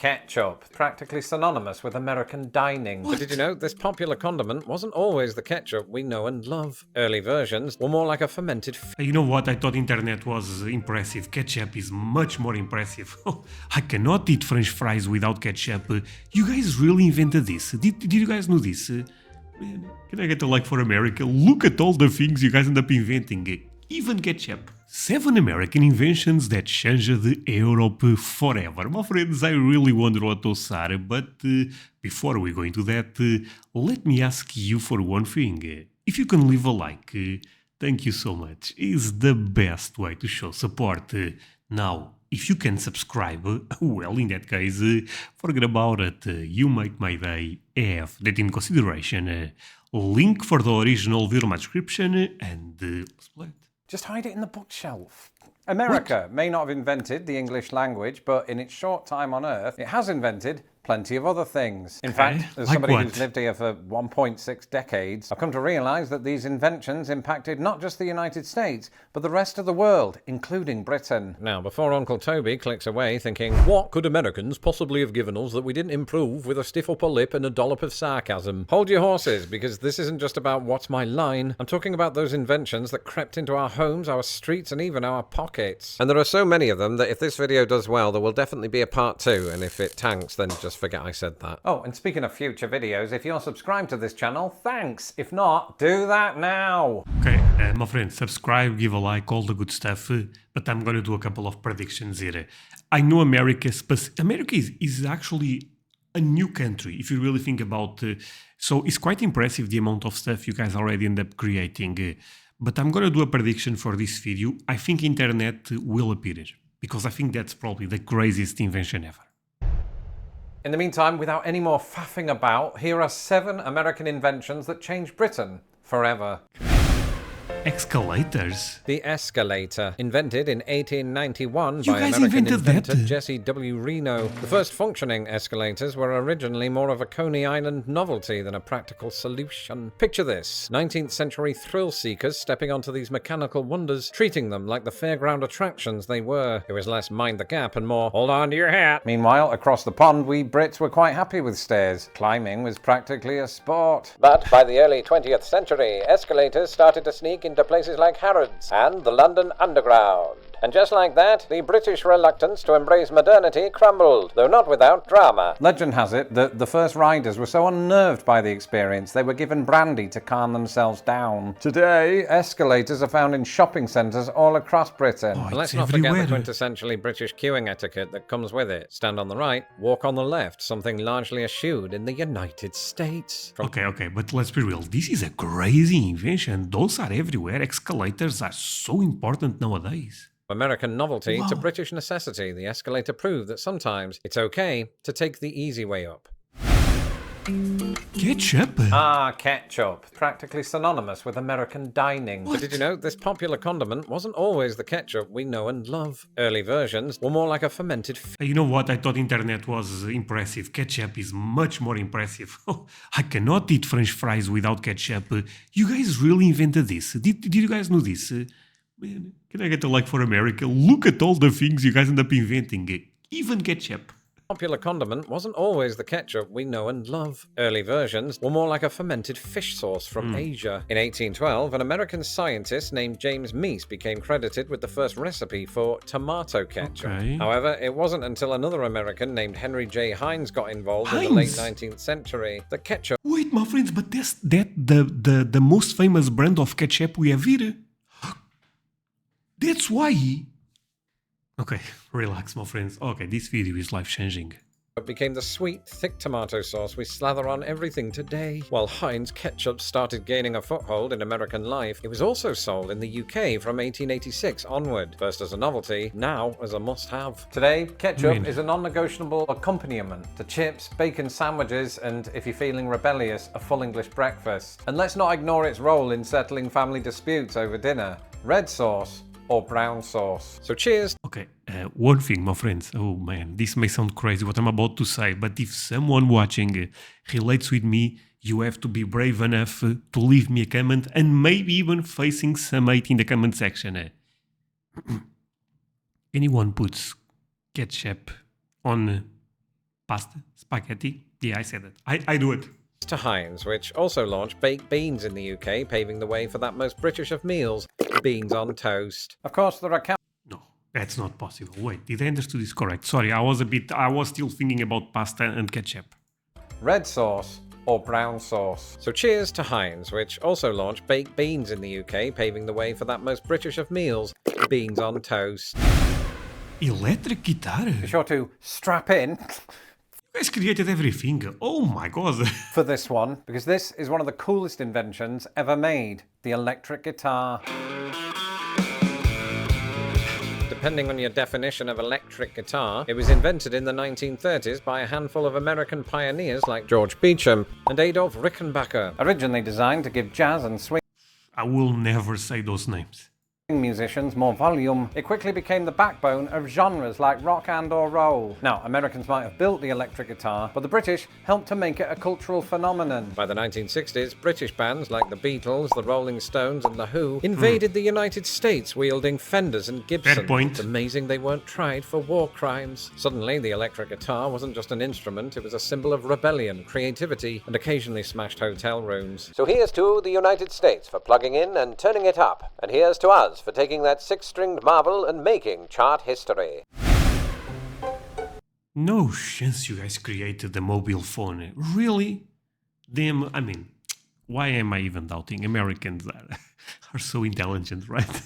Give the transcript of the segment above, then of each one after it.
Ketchup, practically synonymous with American dining. What? But did you know this popular condiment wasn't always the ketchup we know and love? Early versions were more like a fermented You know what? I thought internet was impressive. Ketchup is much more impressive. I cannot eat French fries without ketchup. You guys really invented this. Did you guys know this? Man, can I get a like for America? Look at all the things you guys end up inventing. Even ketchup. 7 American inventions that changed Europe forever. My friends, I really wonder what those are, but before we go into that, let me ask you for one thing. If you can leave a like, thank you so much. It's the best way to show support. Now, if you can subscribe, well, in that case, forget about it. You make my day. Have that in consideration. Link for the original video in my description, and let's play it. Just hide it in the bookshelf. America may not have invented the English language, but in its short time on Earth, it has invented plenty of other things. In fact, as like somebody what? who's lived here for 1.6 decades, I've come to realise that these inventions impacted not just the United States, but the rest of the world, including Britain. Now, before Uncle Toby clicks away thinking, what could Americans possibly have given us that we didn't improve with a stiff upper lip and a dollop of sarcasm? Hold your horses, because this isn't just about what's my line. I'm talking about those inventions that crept into our homes, our streets, and even our pockets. And there are so many of them that if this video does well, there will definitely be a part 2, and if it tanks, then just forget I said that. Oh, and speaking of future videos, if you're subscribed to this channel, thanks. If not, do that now. Okay, my friends, subscribe, give a like, all the good stuff, but I'm going to do a couple of predictions here. I know America is actually a new country, if you really think about so it's quite impressive the amount of stuff you guys already end up creating. But I'm going to do a prediction for this video. I think internet will appear, because I think that's probably the craziest invention ever. In the meantime, without any more faffing about, here are 7 American inventions that changed Britain forever. Escalators? The escalator, invented in 1891 You by guys American invented inventor that? Jesse W. Reno. The first functioning escalators were originally more of a Coney Island novelty than a practical solution. Picture this, 19th century thrill seekers stepping onto these mechanical wonders, treating them like the fairground attractions they were. It was less mind the gap and more hold on to your hat. Meanwhile, across the pond, we Brits were quite happy with stairs. Climbing was practically a sport. But by the early 20th century, escalators started to sneak into places like Harrods and the London Underground. And just like that, the British reluctance to embrace modernity crumbled, though not without drama. Legend has it that the first riders were so unnerved by the experience they were given brandy to calm themselves down. Today, escalators are found in shopping centres all across Britain. Oh, And let's it's not forget the everywhere. quintessentially British queuing etiquette that comes with it. Stand on the right, walk on the left, something largely eschewed in the United States. Okay, but let's be real. This is a crazy invention. Those are everywhere. Escalators are so important nowadays. American novelty to Wow. British necessity, the escalator proved that sometimes it's okay to take the easy way up. Ketchup? Ah, ketchup, practically synonymous with American dining. But did you know this popular condiment wasn't always the ketchup we know and love? Early versions were more like a fermented You know what? I thought internet was impressive. Ketchup is much more impressive. I cannot eat French fries without ketchup. You guys really invented this. Did you guys know this? Man, can I get a like for America? Look at all the things you guys end up inventing. Even ketchup. popular condiment wasn't always the ketchup we know and love. Early versions were more like a fermented fish sauce from Asia. In 1812, an American scientist named James Meese became credited with the first recipe for tomato ketchup. Okay. However, it wasn't until another American named Henry J. Heinz got involved in the late Heinz? 19th century that ketchup Wait, my friends, but that's the most famous brand of ketchup we have here. That's why. Okay, relax, my friends. Okay, this video is life-changing. became the sweet, thick tomato sauce we slather on everything today. While Heinz ketchup started gaining a foothold in American life, it was also sold in the UK from 1886 onward, first as a novelty, now as a must-have. Today, ketchup is a non-negotiable accompaniment to chips, bacon sandwiches, and, if you're feeling rebellious, a full English breakfast. And let's not ignore its role in settling family disputes over dinner. Red sauce or brown sauce. So cheers. Okay, one thing, my friends. Oh man, this may sound crazy what I'm about to say, but if someone watching relates with me, you have to be brave enough to leave me a comment and maybe even facing some hate in the comment section. Anyone puts ketchup on Pasta? Spaghetti? Yeah, I said it. I do it. To Heinz, which also launched baked beans in the UK, paving the way for that most British of meals, beans on toast. Of course, there are No, that's not possible. Wait, did I understand this correct? Sorry, I was still thinking about pasta and ketchup. red sauce or brown sauce. So cheers to Heinz, which also launched baked beans in the UK, paving the way for that most British of meals, beans on toast. Electric guitar? Be sure to strap in You guys created everything. Oh my god. for this one, because this is one of the coolest inventions ever made, the electric guitar. Depending on your definition of electric guitar, it was invented in the 1930s by a handful of American pioneers like George Beecham and Adolf Rickenbacker. Originally designed to give jazz and swing I will never say those names. musicians more volume, it quickly became the backbone of genres like rock and or roll. Now, Americans might have built the electric guitar, but the British helped to make it a cultural phenomenon. By the 1960s, British bands like the Beatles, the Rolling Stones and the Who invaded the United States wielding Fenders and Gibsons. Fair point. It's amazing they weren't tried for war crimes. Suddenly, the electric guitar wasn't just an instrument, it was a symbol of rebellion, creativity, and occasionally smashed hotel rooms. So here's to the United States for plugging in and turning it up, and here's to us for taking that six-stringed marvel and making chart history. No chance you guys created the mobile phone. Really? Damn, I mean, why am I even doubting? Americans are so intelligent, right?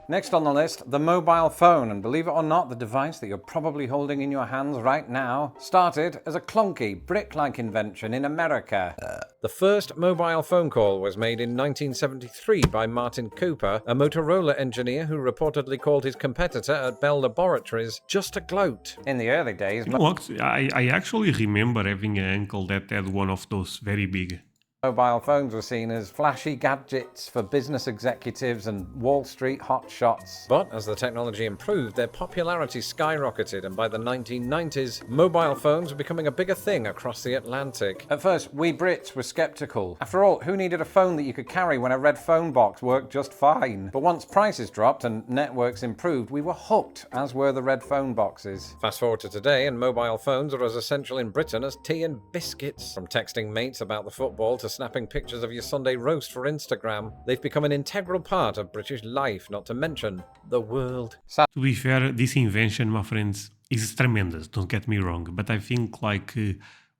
Next on the list, the mobile phone, and believe it or not, the device that you're probably holding in your hands right now started as a clunky, brick-like invention in America. The first mobile phone call was made in 1973 by Martin Cooper, a Motorola engineer who reportedly called his competitor at Bell Laboratories just a gloat. In the early days, You know what? I actually remember having an uncle that had one of those very big. mobile phones were seen as flashy gadgets for business executives and Wall Street hotshots. But as the technology improved, their popularity skyrocketed, and by the 1990s, mobile phones were becoming a bigger thing across the Atlantic. At first, we Brits were skeptical. After all, who needed a phone that you could carry when a red phone box worked just fine? But once prices dropped and networks improved, we were hooked, as were the red phone boxes. Fast forward to today, and mobile phones are as essential in Britain as tea and biscuits. From texting mates about the football to snapping pictures of your Sunday roast for Instagram, they've become an integral part of British life, not to mention the world. To be fair, this invention, my friends, is tremendous, don't get me wrong, but I think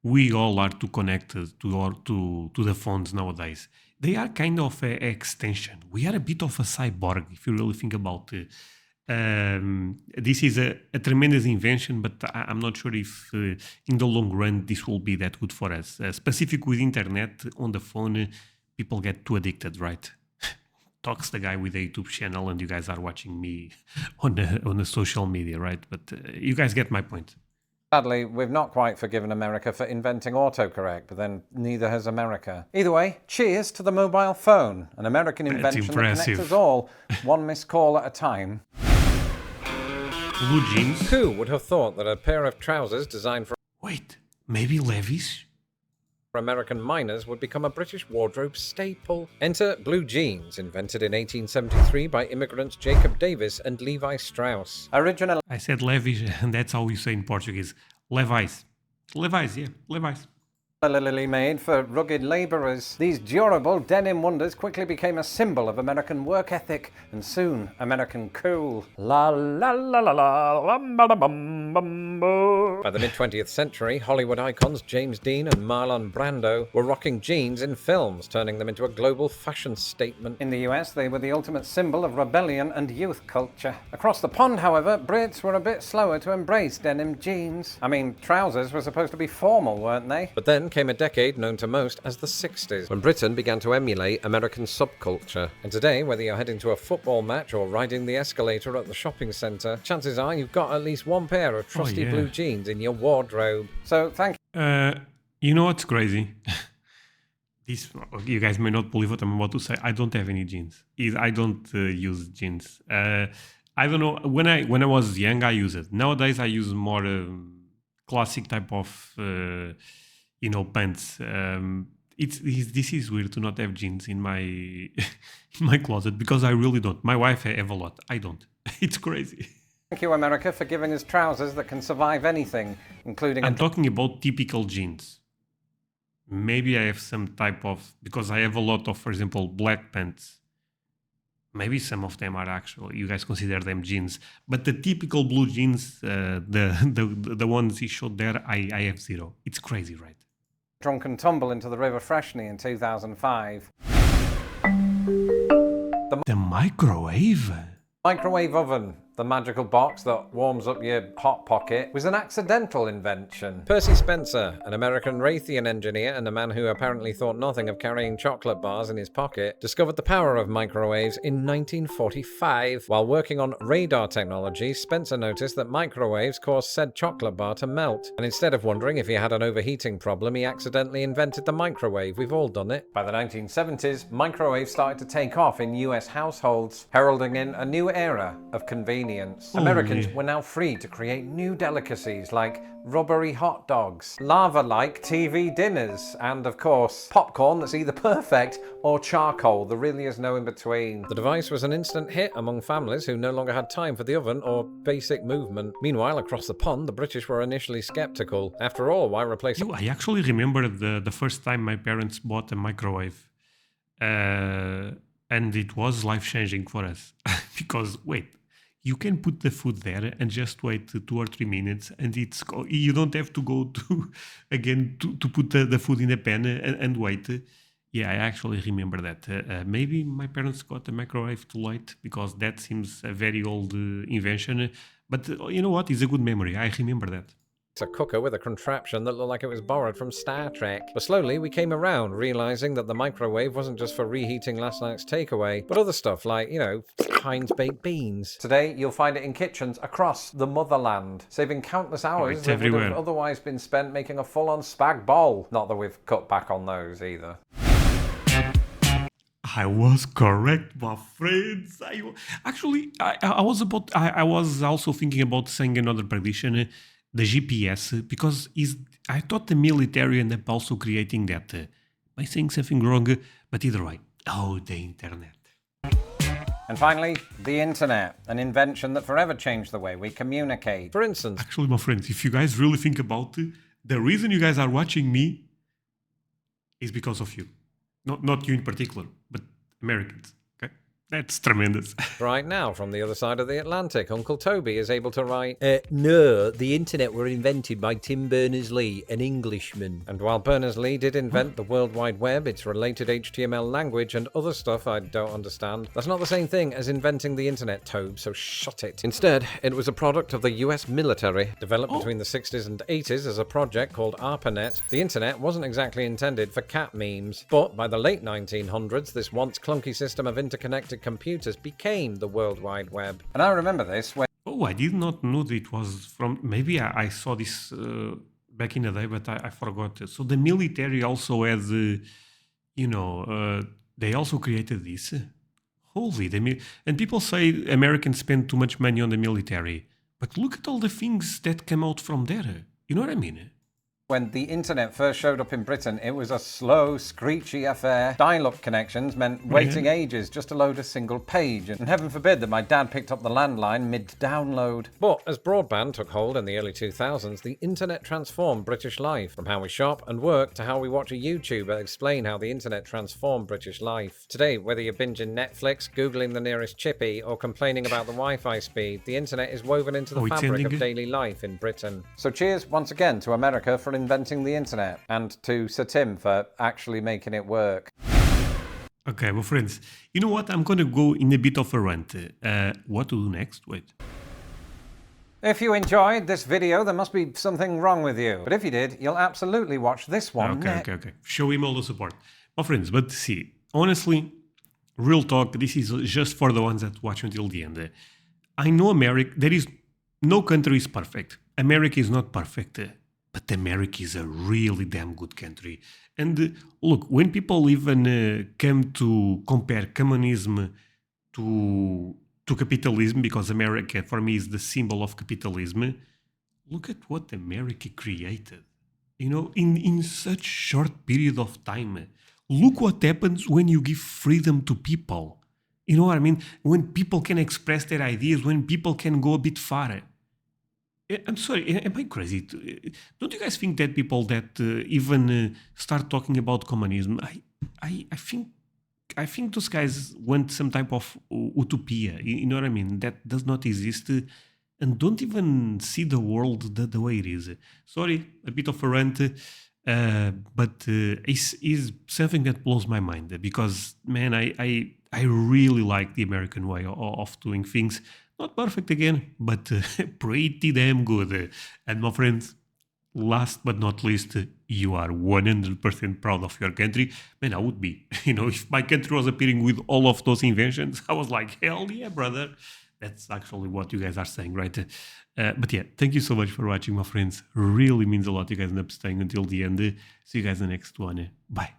we all are too connected to the phones nowadays. They are kind of an extension. We are a bit of a cyborg, if you really think about it. This is a tremendous invention, but I'm not sure if in the long run this will be that good for us. Specific with internet on the phone, people get too addicted, right? Talks the guy with a YouTube channel, and you guys are watching me on the social media, right? But you guys get my point. Sadly, we've not quite forgiven America for inventing autocorrect, but then neither has America. Either way, cheers to the mobile phone, an American invention that connects us all, one missed call at a time. Blue jeans. Who would have thought that a pair of trousers designed for Wait, maybe Levi's? American miners would become a British wardrobe staple? Enter blue jeans, invented in 1873 by immigrants Jacob Davis and Levi Strauss. Originally I said Levi's, and that's how we say in Portuguese. Levi's. Levi's, yeah, Levi's. made for rugged labourers, these durable denim wonders quickly became a symbol of American work ethic and soon American cool. La la la la la la bum bum bum. By the mid-20th century, Hollywood icons James Dean and Marlon Brando were rocking jeans in films, turning them into a global fashion statement. In the US, they were the ultimate symbol of rebellion and youth culture. Across the pond, however, Brits were a bit slower to embrace denim jeans. I mean, trousers were supposed to be formal, weren't they? But then came a decade known to most as the 60s, when Britain began to emulate American subculture. And today, whether you're heading to a football match or riding the escalator at the shopping centre, chances are you've got at least one pair of trusty blue jeans in your wardrobe. So thank you. You know what's crazy? You guys may not believe what I'm about to say. I don't have any jeans. I don't use jeans. I don't know. When I was young, I used it. Nowadays, I use more classic type of pants. This is weird to not have jeans in my in my closet, because I really don't. My wife have a lot. I don't. It's crazy. Thank you, America, for giving us trousers that can survive anything, including I'm talking about typical jeans. Maybe I have some type of, because I have a lot of, for example, black pants. Maybe some of them are actually, you guys consider them jeans, but the typical blue jeans, the ones you showed there, I have zero. It's crazy, right? drunken tumble into the River Freshney in 2005. The microwave? Microwave oven, the magical box that warms up your hot pocket, was an accidental invention. Percy Spencer, an American Raytheon engineer and a man who apparently thought nothing of carrying chocolate bars in his pocket, discovered the power of microwaves in 1945. While working on radar technology, Spencer noticed that microwaves caused said chocolate bar to melt, and instead of wondering if he had an overheating problem, he accidentally invented the microwave. We've all done it. By the 1970s, microwaves started to take off in US households, heralding in a new era of convenience. Americans were now free to create new delicacies like rubbery hot dogs, lava-like TV dinners, and of course, popcorn that's either perfect or charcoal. There really is no in between. The device was an instant hit among families who no longer had time for the oven or basic movement. Meanwhile, across the pond, the British were initially skeptical. After all, why replace it? I actually remember the first time my parents bought a microwave. And it was life-changing for us. Because, wait, you can put the food there and just wait 2 or 3 minutes, and you don't have to go to again to put the food in the pan and wait. Yeah, I actually remember that. Maybe my parents got a microwave too late, because that seems a very old invention. But you know what? It's a good memory. I remember that. A cooker with a contraption that looked like it was borrowed from Star Trek. But slowly we came around, realizing that the microwave wasn't just for reheating last night's takeaway, but other stuff like, Heinz baked beans. Today you'll find it in kitchens across the motherland, saving countless hours that would have otherwise been spent making a full-on spag bol. Not that we've cut back on those either. I was correct, my friends. I was also thinking about saying another prediction. The GPS, because I thought the military ended up also creating that by saying something wrong, but either way, the internet. And finally, the internet, an invention that forever changed the way we communicate. For instance, actually, my friends, if you guys really think about it, the reason you guys are watching me is because of you. Not you in particular, but Americans. That's tremendous. Right now, from the other side of the Atlantic, Uncle Toby is able to write, No, the internet were invented by Tim Berners-Lee, an Englishman. And while Berners-Lee did invent the World Wide Web, its related HTML language, and other stuff I don't understand, that's not the same thing as inventing the internet, Tobe, so shut it. Instead, it was a product of the US military, developed between the 60s and 80s as a project called ARPANET. The internet wasn't exactly intended for cat memes, but by the late 1900s, this once clunky system of interconnected computers became the World Wide Web. And I remember this when... I did not know that it was from... Maybe I saw this back in the day, but I forgot. So the military also has, they also created this. And people say Americans spend too much money on the military. But look at all the things that come out from there. You know what I mean? When the internet first showed up in Britain, it was a slow, screechy affair. Dial-up connections meant waiting ages just to load a single page, and heaven forbid that my dad picked up the landline mid-download. But as broadband took hold in the early 2000s, the internet transformed British life. From how we shop and work to how we watch a YouTuber explain how the internet transformed British life. Today, whether you're binging Netflix, Googling the nearest chippy, or complaining about the Wi-Fi speed, the internet is woven into the fabric of daily life in Britain. So cheers once again to America for inventing the internet, and to Sir Tim for actually making it work. Okay, well, friends, you know what? I'm going to go in a bit of a rant. What to do next? Wait. If you enjoyed this video, there must be something wrong with you. But if you did, you'll absolutely watch this one next. Okay. Show him all the support. My friends, but see, honestly, real talk, this is just for the ones that watch until the end. I know America, no country is perfect. America is not perfect. But America is a really damn good country. And look, when people even come to compare communism to capitalism, because America for me is the symbol of capitalism, look at what America created. In such short period of time. Look what happens when you give freedom to people. You know what I mean? When people can express their ideas, when people can go a bit far. I'm sorry, am I crazy? Don't you guys think that people that even start talking about communism, I think those guys want some type of utopia. You know what I mean? That does not exist, and don't even see the world the way it is. Sorry, a bit of a rant, but it's something that blows my mind because, man, I really like the American way of doing things. Not perfect again, but pretty damn good. And my friends, last but not least, you are 100% proud of your country. Man, I would be. You know, if my country was appearing with all of those inventions, I was like, hell yeah, brother. That's actually what you guys are saying, right? But yeah, thank you so much for watching, my friends. Really means a lot. You guys end up staying until the end. See you guys in the next one. Bye.